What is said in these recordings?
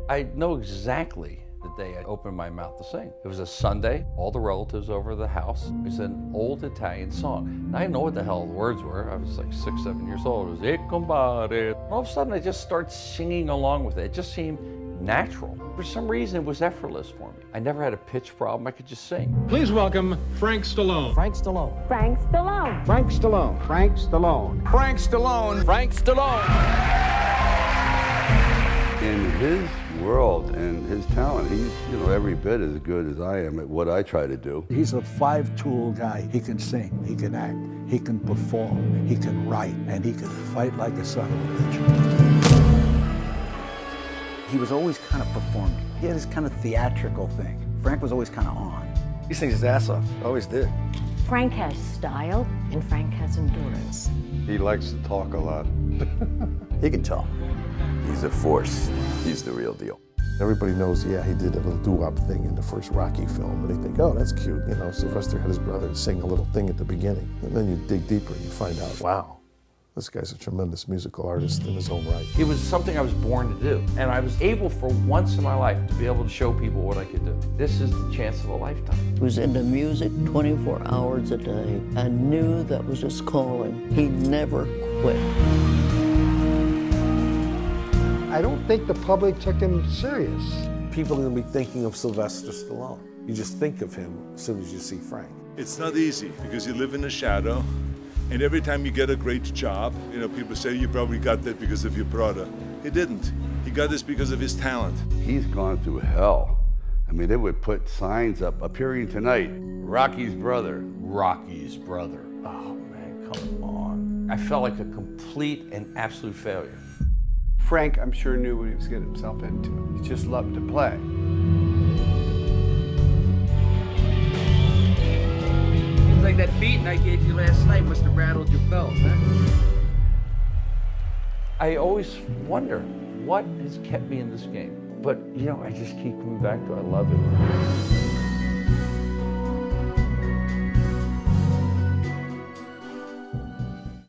I know exactly the day I opened my mouth to sing. It was a Sunday, all the relatives over at the house. It was an old Italian song. And I didn't know what the hell the words were. I was like 6, 7 years old. It was E Compare. All of a sudden I just started singing along with it. It just seemed natural. For some reason it was effortless for me. I never had a pitch problem. I could just sing. Please welcome Frank Stallone. Frank Stallone. Frank Stallone. Frank Stallone. Frank Stallone. Frank Stallone. Frank Stallone. In his world and his talent, he's, every bit as good as I am at what I try to do. He's a five-tool guy. He can sing, he can act, he can perform, he can write, and he can fight like a son of a bitch. He was always kind of performing. He had this kind of theatrical thing. Frank was always kind of on. He sings his ass off, always did. Frank has style and Frank has endurance. He likes to talk a lot. He can tell. He's a force. He's the real deal. Everybody knows, yeah, he did a little doo-wop thing in the first Rocky film, and they think, oh, that's cute. Sylvester had his brother sing a little thing at the beginning. And then you dig deeper and you find out, wow, this guy's a tremendous musical artist in his own right. It was something I was born to do. And I was able for once in my life to be able to show people what I could do. This is the chance of a lifetime. He was into music 24 hours a day and knew that was his calling. He never quit. I don't think the public took him serious. People are going to be thinking of Sylvester Stallone. You just think of him as soon as you see Frank. It's not easy because you live in the shadow, and every time you get a great job, people say you probably got that because of your brother. He didn't. He got this because of his talent. He's gone through hell. I mean, they would put signs up, appearing tonight, Rocky's brother. Rocky's brother. Oh man, come on. I felt like a complete and absolute failure. Frank, I'm sure, knew what he was getting himself into. He just loved to play. Seems like that beating I gave you last night must have rattled your bells, huh? I always wonder what has kept me in this game. But, I just keep coming back to it. I love it.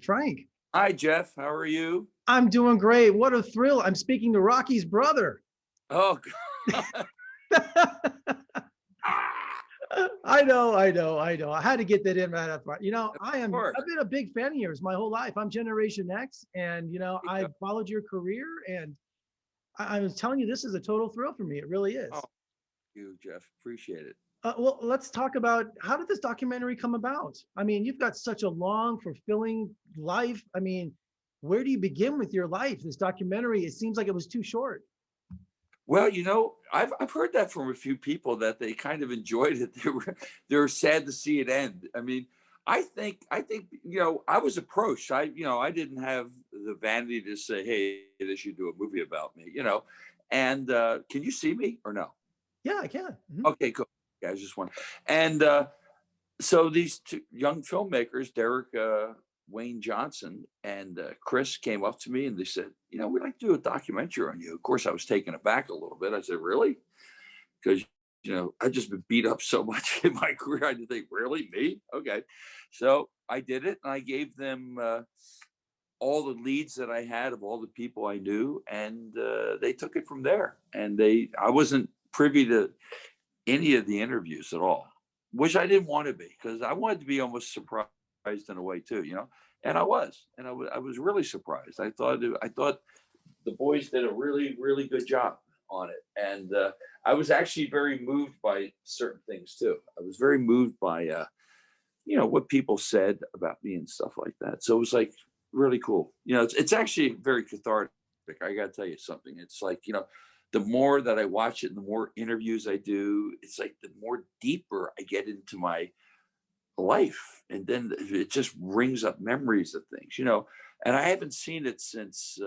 Frank. Hi, Jeff. How are you? I'm doing great. What a thrill. I'm speaking to Rocky's brother. Oh, God. I know. I had to get that in right up front. I've been a big fan of yours my whole life. I'm Generation X, and, I followed your career, and I was telling you, this is a total thrill for me. It really is. Oh, thank you, Jeff. Appreciate it. Well, let's talk about, how did this documentary come about? I mean, you've got such a long, fulfilling life. I mean, where do you begin with your life? This documentary, it seems like it was too short. Well, I've heard that from a few people that they kind of enjoyed it. They were sad to see it end. I mean, I think I was approached. I didn't have the vanity to say, hey, they should do a movie about me, And can you see me or no? Yeah, I can. Mm-hmm. Okay, cool. Yeah, I was just wondering. And so these two young filmmakers, Derek Wayne Johnson and Chris, came up to me and they said, we'd like to do a documentary on you. Of course, I was taken aback a little bit. I said, really? Because, I've just been beat up so much in my career. I didn't think, really, me? Okay. So I did it, and I gave them all the leads that I had of all the people I knew, and they took it from there. And I wasn't privy to any of the interviews at all, which I didn't want to be, because I wanted to be almost surprised in a way too, and I was really surprised. I thought the boys did a really, really good job on it. And I was actually very moved by certain things too. I was very moved by, what people said about me and stuff like that. So it was like really cool. It's actually very cathartic. I got to tell you something. It's like, the more that I watch it and the more interviews I do, it's like the more deeper I get into my life. And then it just brings up memories of things, and I haven't seen it since,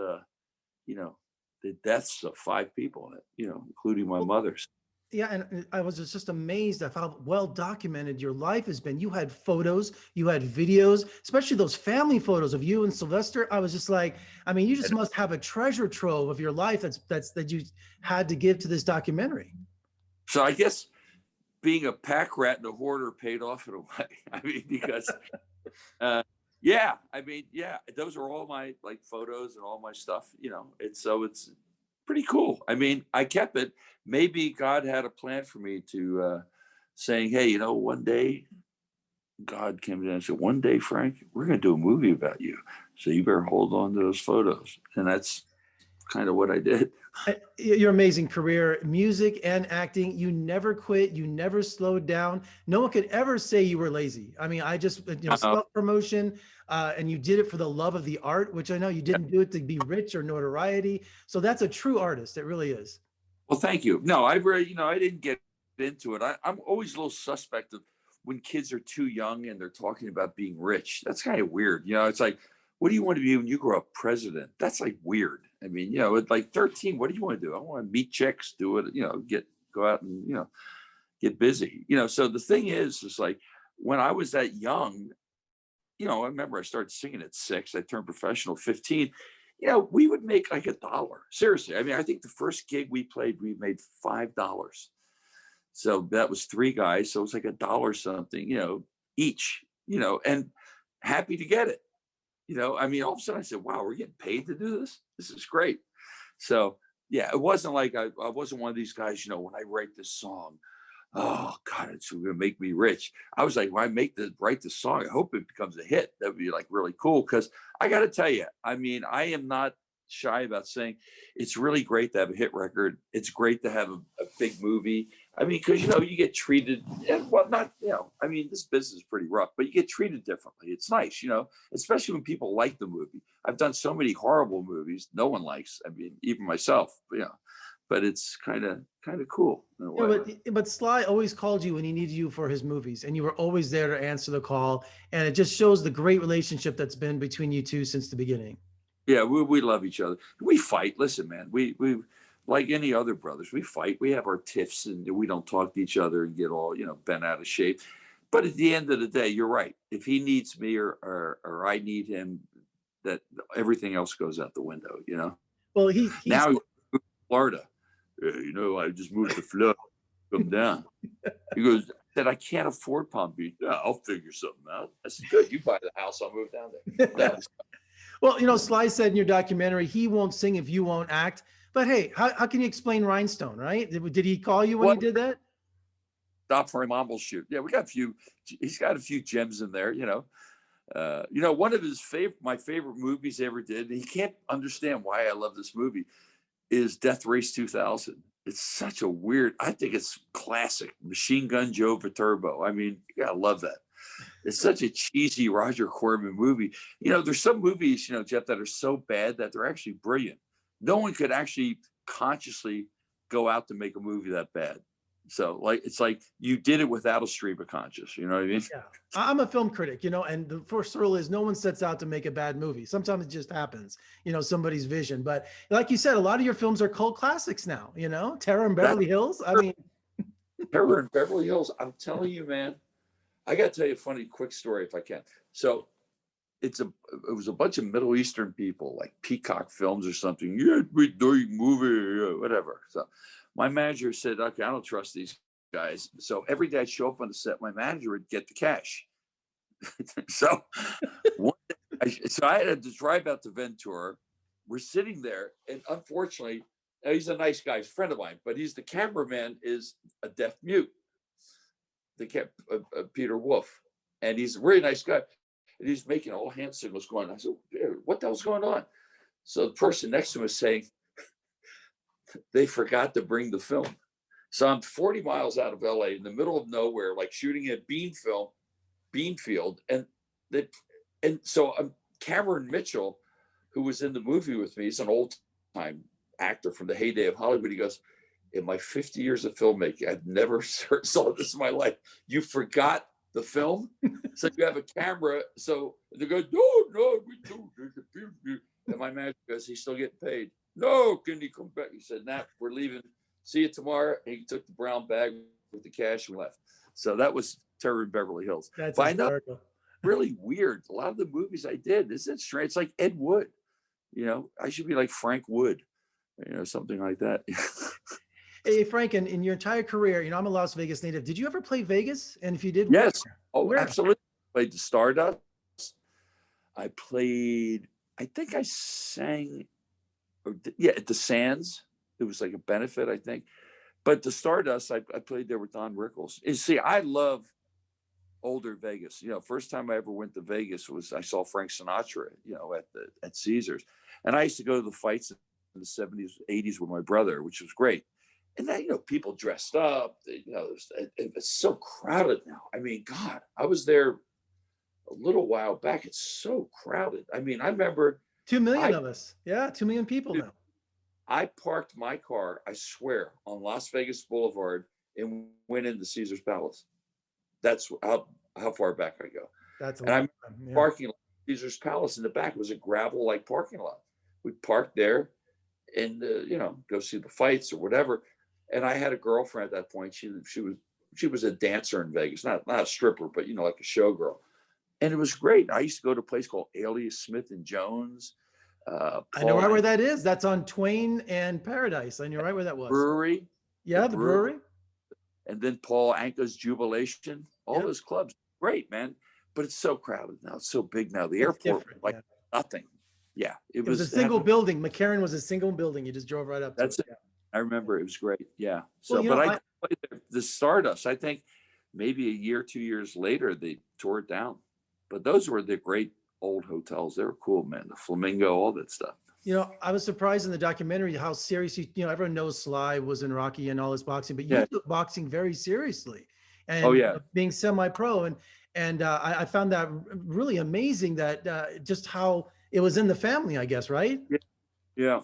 the deaths of 5 people, including my mother's. Yeah, and I was just amazed at how well documented your life has been. You had photos, you had videos, especially those family photos of you and Sylvester. I was just like, you just must have a treasure trove of your life that you had to give to this documentary. So I guess being a pack rat and a hoarder paid off in a way. Because those are all my photos and all my stuff, it's pretty cool. I mean, I kept it. Maybe God had a plan for me to saying, hey, one day God came down and said, one day, Frank, we're going to do a movie about you. So you better hold on to those photos. And that's kind of what I did. Your amazing career, music and acting, you never quit, you never slowed down. No one could ever say you were lazy. I mean, I just, self-promotion, and you did it for the love of the art, which I know you didn't do it to be rich or notoriety. So that's a true artist. It really is. Well, thank you. No, I really, I didn't get into it. I'm always a little suspect of when kids are too young and they're talking about being rich. That's kind of weird. It's like, what do you want to be when you grow up? President? That's like weird. I mean, at like 13, what do you want to do? I want to meet chicks, do it, go out and, get busy, So the thing is like when I was that young, I remember I started singing at 6, I turned professional at 15. We would make like $1. Seriously. I mean, I think the first gig we played, we made $5. So that was 3 guys. So it was like $1 something, each, and happy to get it. I mean, all of a sudden I said, wow, we're getting paid to do this. This is great. So yeah, it wasn't like I wasn't one of these guys, when I write this song, oh God, it's going to make me rich. I was like, when I write this song, I hope it becomes a hit. That would be like really cool. Cause I got to tell you, I mean, I am not shy about saying it's really great to have a hit record. It's great to have a big movie. I mean, because you get treated, well, not, I mean, this business is pretty rough, but you get treated differently. It's nice, especially when people like the movie. I've done so many horrible movies no one likes. I mean, even myself, but it's kind of cool. But Sly always called you when he needed you for his movies, and you were always there to answer the call. And it just shows the great relationship that's been between you two since the beginning. Yeah, we love each other. We fight. Listen, man, we like any other brothers, we fight. We have our tiffs, and we don't talk to each other and get all bent out of shape. But at the end of the day, you're right. If he needs me or I need him, that everything else goes out the window. Well, he's now moved to Florida. I just moved to Florida. Come down. He goes, that I can't afford Palm Beach. Yeah, I'll figure something out. I said, good. You buy the house, I'll move down there. Well, Sly said in your documentary, he won't sing if you won't act. But hey, how can you explain Rhinestone, right? Did he call you when he did that? Stop for a mumble shoot. Yeah, he's got a few gems in there, one of my favorite movies he ever did, and he can't understand why I love this movie, is Death Race 2000. It's such a weird, I think it's classic. Machine Gun Joe Viterbo. I mean, you gotta love that. It's such a cheesy Roger Corman movie. There's some movies, Jeff, that are so bad that they're actually brilliant. No one could actually consciously go out to make a movie that bad. So it's like you did it without a stream of conscious, you know what I mean? Yeah. I'm a film critic, and the first rule is no one sets out to make a bad movie. Sometimes it just happens, somebody's vision. But like you said, a lot of your films are cult classics now, Terror in Beverly Hills. I mean, Terror in Beverly Hills. I'm telling you, man, I got to tell you a funny, quick story if I can. So it was a bunch of Middle Eastern people, like Peacock Films or something. Yeah, we're doing movie, whatever. So my manager said, okay, I don't trust these guys. So every day I'd show up on the set, my manager would get the cash. So I had to drive out to Ventura. We're sitting there, and unfortunately, he's a nice guy, he's a friend of mine, but the cameraman is a deaf mute. They kept Peter Wolf, and he's a really nice guy. And he's making all hand signals going on. I said, what the hell's going on? So the person next to him is saying, they forgot to bring the film. So I'm 40 miles out of LA in the middle of nowhere, like shooting a Beanfield. And so Cameron Mitchell, who was in the movie with me, he's an old time actor from the heyday of Hollywood. He goes, in my 50 years of filmmaking, I've never saw this in my life. You forgot the film? So you have a camera. So they go, no, we do. And my manager goes, he's still getting paid. No, can he come back? He said, nah, we're leaving. See you tomorrow. And he took the brown bag with the cash and left. So that was Terror in Beverly Hills. That's hysterical. Really weird. A lot of the movies I did, isn't it strange? It's like Ed Wood. I should be like Frank Wood, something like that. Hey, Frank, in your entire career, I'm a Las Vegas native. Did you ever play Vegas? And if you did, yes. Where? Absolutely. I played the Stardust. I think I sang, at the Sands. It was like a benefit, I think. But the Stardust, I played there with Don Rickles. You see, I love older Vegas. You know, first time I ever went to Vegas was I saw Frank Sinatra, you know, at Caesars. And I used to go to the fights in the 70s, 80s with my brother, which was great. And then, you know, people dressed up, you know, it's so crowded now. I mean, God, I was there a little while back. It's so crowded. I mean, I remember 2 million of us. Yeah, 2 million people now. I parked my car, I swear, on Las Vegas Boulevard and went into Caesar's Palace. That's how far back I go. That's and I'm parking lot, Caesar's Palace in the back. It was a gravel like parking lot. We parked there and you know, go see the fights or whatever. And I had a girlfriend at that point. She was a dancer in Vegas, not a stripper, but you know, like a showgirl. And it was great. I used to go to a place called Alias Smith and Jones. I know right where that is. That's on Twain and Paradise. I know right where that was. Brewery. Yeah, the brewery. And then Paul Anka's Jubilation. All those clubs. Great, man. But it's so crowded now. It's so big now. The airport, like nothing. Yeah. It was a single building. McCarran was a single building. You just drove right up to That's it. Yeah. I remember it was great. Yeah. So, Well, but I played the Stardust. I think maybe a year, 2 years later, they tore it down. But those were the great old hotels. They were cool, man. The Flamingo, all that stuff. You know, I was surprised in the documentary how serious you know, everyone knows Sly was in Rocky and all his boxing, but you took boxing very seriously. And being semi-pro. And I found that really amazing that just how it was in the family, I guess, right? Yeah.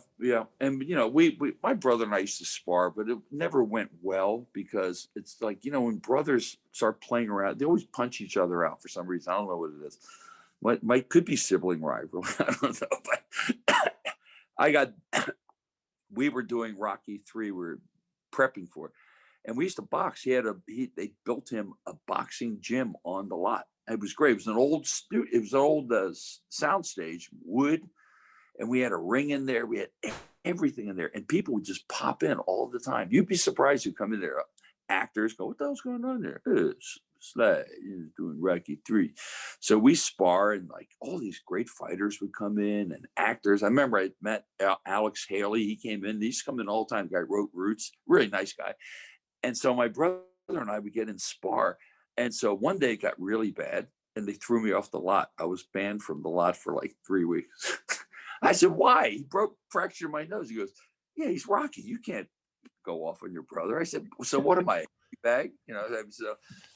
And, you know, my brother and I used to spar, but it never went well because it's like, you know, when brothers start playing around, they always punch each other out for some reason. I don't know what it is. Could be sibling rivalry. I don't know. But we were doing Rocky 3. We were prepping for it. And we used to box. They built him a boxing gym on the lot. It was great. It was an old sound stage, wood. And we had a ring in there. We had everything in there. And people would just pop in all the time. You'd be surprised who come in there. Actors go, what the hell's going on there? Sly is doing Rocky 3. So we spar, and like all these great fighters would come in and actors. I remember I met Alex Haley. He came in. He used to come in all the time. The guy wrote Roots. Really nice guy. And so my brother and I would get in spar. And so one day it got really bad and they threw me off the lot. I was banned from the lot for like 3 weeks. I said, why? He fractured my nose. He goes, yeah, he's Rocky. You can't go off on your brother. I said, so what am I, a bag? You know,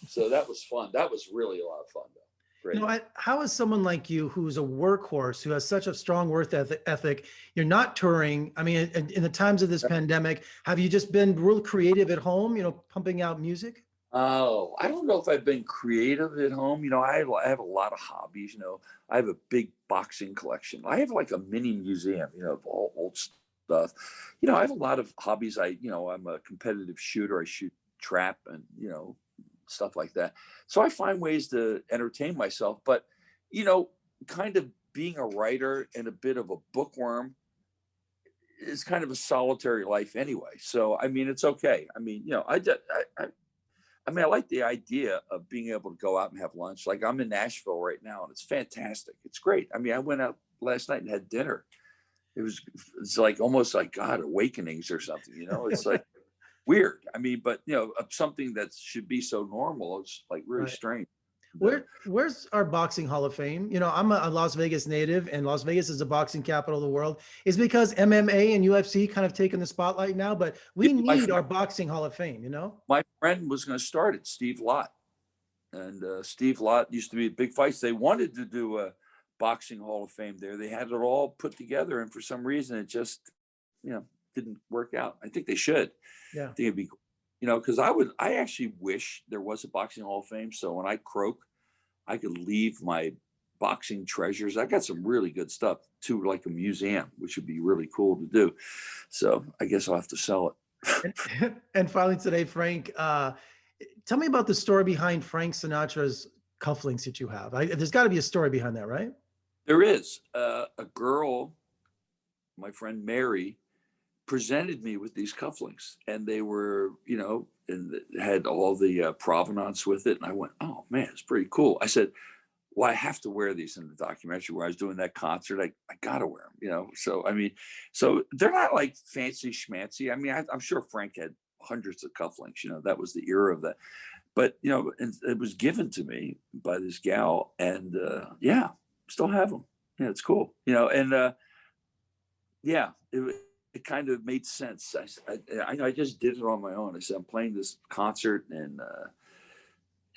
so that was fun. That was really a lot of fun though. Great. You know, how is someone like you, who's a workhorse, who has such a strong work ethic, you're not touring? I mean, in the times of this pandemic, have you just been real creative at home, you know, pumping out music? Oh, I don't know if I've been creative at home. You know, I have a lot of hobbies. You know, I have a big boxing collection. I have like a mini museum, you know, of all old stuff. You know, I have a lot of hobbies. I'm a competitive shooter. I shoot trap and, you know, stuff like that. So I find ways to entertain myself. But, you know, kind of being a writer and a bit of a bookworm is kind of a solitary life anyway. So, I mean, it's okay. I mean, you know, I like the idea of being able to go out and have lunch. Like I'm in Nashville right now and it's fantastic. It's great. I mean, I went out last night and had dinner. It's like almost like God, awakenings or something, you know, it's like weird. I mean, but you know, something that should be so normal, it's like really strange. Where's our boxing Hall of Fame? You know, I'm a Las Vegas native, and Las Vegas is the boxing capital of the world. It's because MMA and UFC kind of taken the spotlight now, but we need our boxing Hall of Fame, you know? My friend was going to start it, Steve Lott. And Steve Lott used to be big fights. They wanted to do a boxing Hall of Fame there. They had it all put together, and for some reason it just, you know, didn't work out. I think they should. Yeah. I think it'd be cool. You know, because I actually wish there was a boxing Hall of Fame. So when I croak, I could leave my boxing treasures. I got some really good stuff to like a museum, which would be really cool to do. So I guess I'll have to sell it. And finally today, Frank, tell me about the story behind Frank Sinatra's cufflinks that you have. There's got to be a story behind that, right? There is. A girl, my friend Mary, presented me with these cufflinks, and they were, you know, and had all the provenance with it. And I went, oh man, it's pretty cool. I said, well, I have to wear these in the documentary. Where I was doing that concert, I gotta wear them, you know. So I mean, so they're not like fancy schmancy. I mean, I'm sure Frank had hundreds of cufflinks. You know, that was the era of that. But you know, it was given to me by this gal, and yeah, still have them. Yeah, it's cool. You know, and yeah, it kind of made sense. I just did it on my own. I said, I'm playing this concert in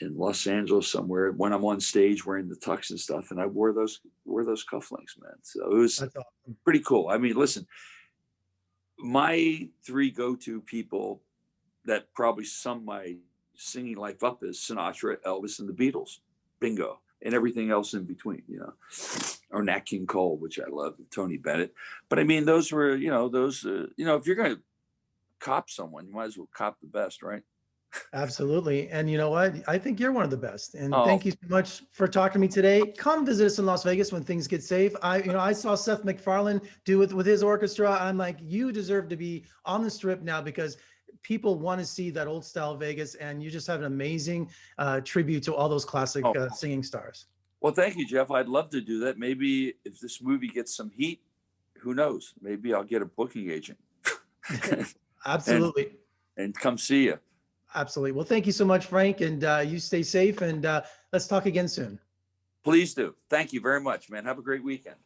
Los Angeles somewhere when I'm on stage wearing the tux and stuff, and I wore those cufflinks, man. So it was awesome. pretty cool. I mean, listen, my three go-to people that probably sum my singing life up is Sinatra, Elvis, and the Beatles. Bingo. And everything else in between, you know, or Nat King Cole, which I love, and Tony Bennett. But I mean, those were, you know, if you're going to cop someone, you might as well cop the best, right? Absolutely. And you know what? I think you're one of the best. And Oh. thank you so much for talking to me today. Come visit us in Las Vegas when things get safe. I saw Seth MacFarlane do it with his orchestra. I'm like, you deserve to be on the Strip now because people want to see that old style Vegas, and you just have an amazing tribute to all those classic singing stars. Well, thank you, Jeff. I'd love to do that. Maybe if this movie gets some heat, who knows? Maybe I'll get a booking agent. Absolutely. and come see you. Absolutely. Well, thank you so much, Frank, and you stay safe, and let's talk again soon. Please do. Thank you very much, man. Have a great weekend.